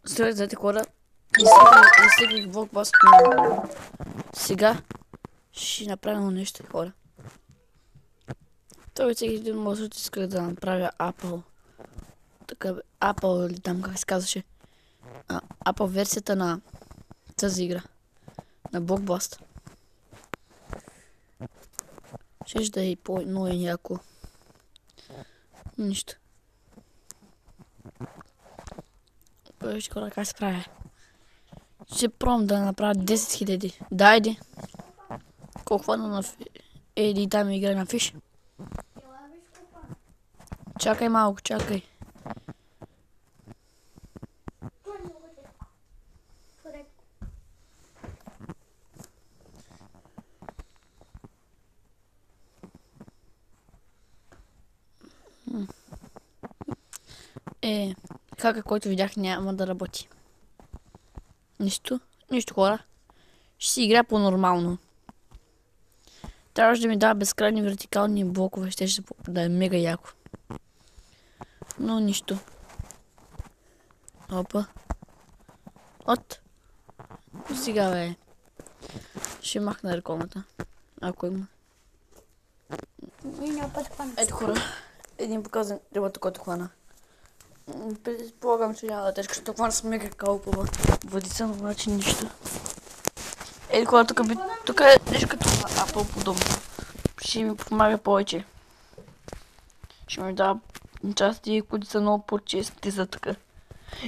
Здравейте хора, изтеглих блокбаст, но сега ще направя нещо хора. Той всеки един може да иска да направя Apple. Така Apple или там как се казваше. Apple версията на тази игра. На блокбаст. Ще да е по-много и яко. Нищо. Вижте хора как се прави. Ще пробвам да направя 10 000. Дайде. Колко на еди там игра на фиш. Чакай малко, чакай. Хака, който видях, няма да работи. Нищо хора. Ще си игра по-нормално. Трябваше да ми дава безкрайни вертикални блокове, ще да е мега яко. Но нищо. Опа. Сега бе. Ще махна рекламата. Ако има. Ето хора. Един показан рибата, който хвана. Предполагам, че няма да е тежка, защото хвана с мега калпова водица, но значи нищо. Ето хора, тук е нещо като Apple подобно. Ще ми помага повече. Ще ми дава части, които са много по-чести за така.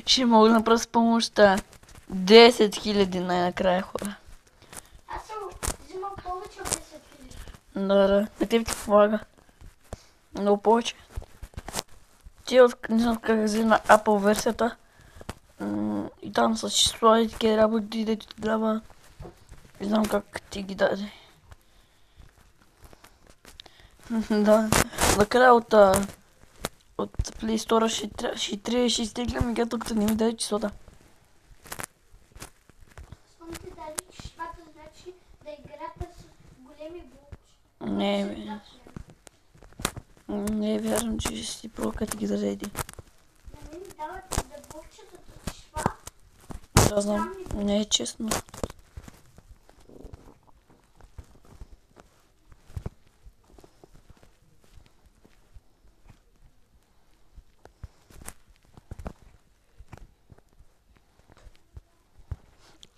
Ще мога да направя с помощта 10 000 най-накрая хора. Аз взимам повече от 10 000. Да, на тебе ти помага. Много повече. Не знам как взема Apple версията. И там с числа и такива работи, дето ти дава. Не знам как ти ги даде. Да. Накрая от Play Store ще изтеглям играта, докато не ми даде числата. Щом ти даде числата, значи да играта с големи блоки. Не е вярно, че ще си пробва като ги зареди. На мен дават да блокчетата числа. Да знам, не е честно.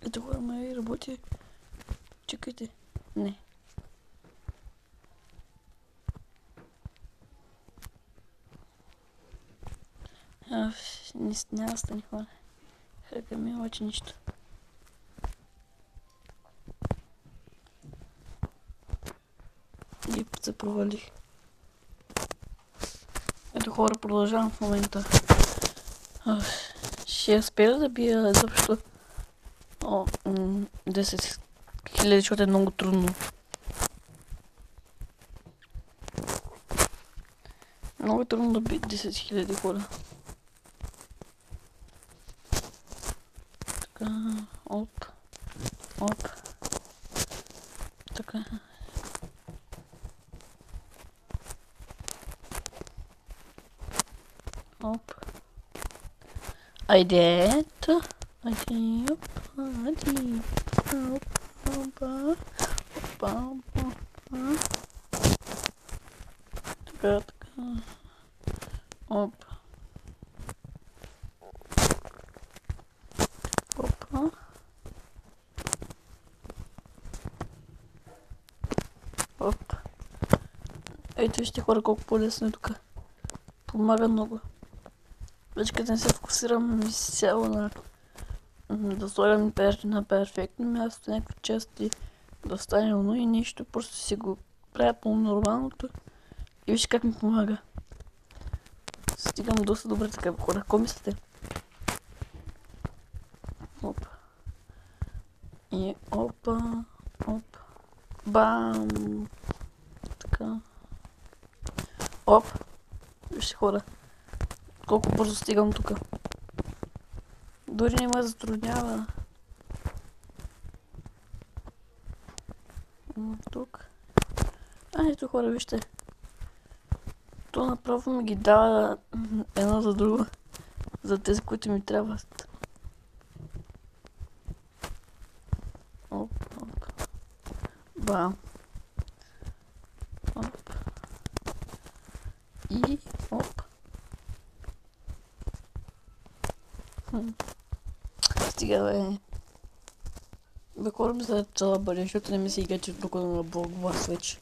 Ето хора, май работи. Чекайте. Не. Няма да стане хора. Хака ми обаче нищо. И се провалих. Ето хора, продължавам в момента. Ще успея да бия изобщо 10 000, защото е много трудно. Много е трудно да бия 10 000 хора. Така, оп. Така. Оп. Айде, ето. Айде, опа. Така. Оп. Опа. Оп. Ето вижте хора колко по-лесно е тук. Помага много. Вече като не се фокусирам изцяло на да слагам на перфектно място, някакви части да остане но и нищо, просто си го правя по-нормалното и виж как ми помага. Стигам доста добре така хора. Какво мислите? Оп. И опа. Бам. Така. Оп. Вижте хора. Колко бързо стигам тук. Дори не ме затруднява. Тук. Ето хора, вижте. То направо ми ги дава едно за друго. За тези, които ми трябват. Ба. Оп. И оп. Стига, бе. Бе, корем за цяла бъде, защото не ми се ига, че тук на блок вас вече.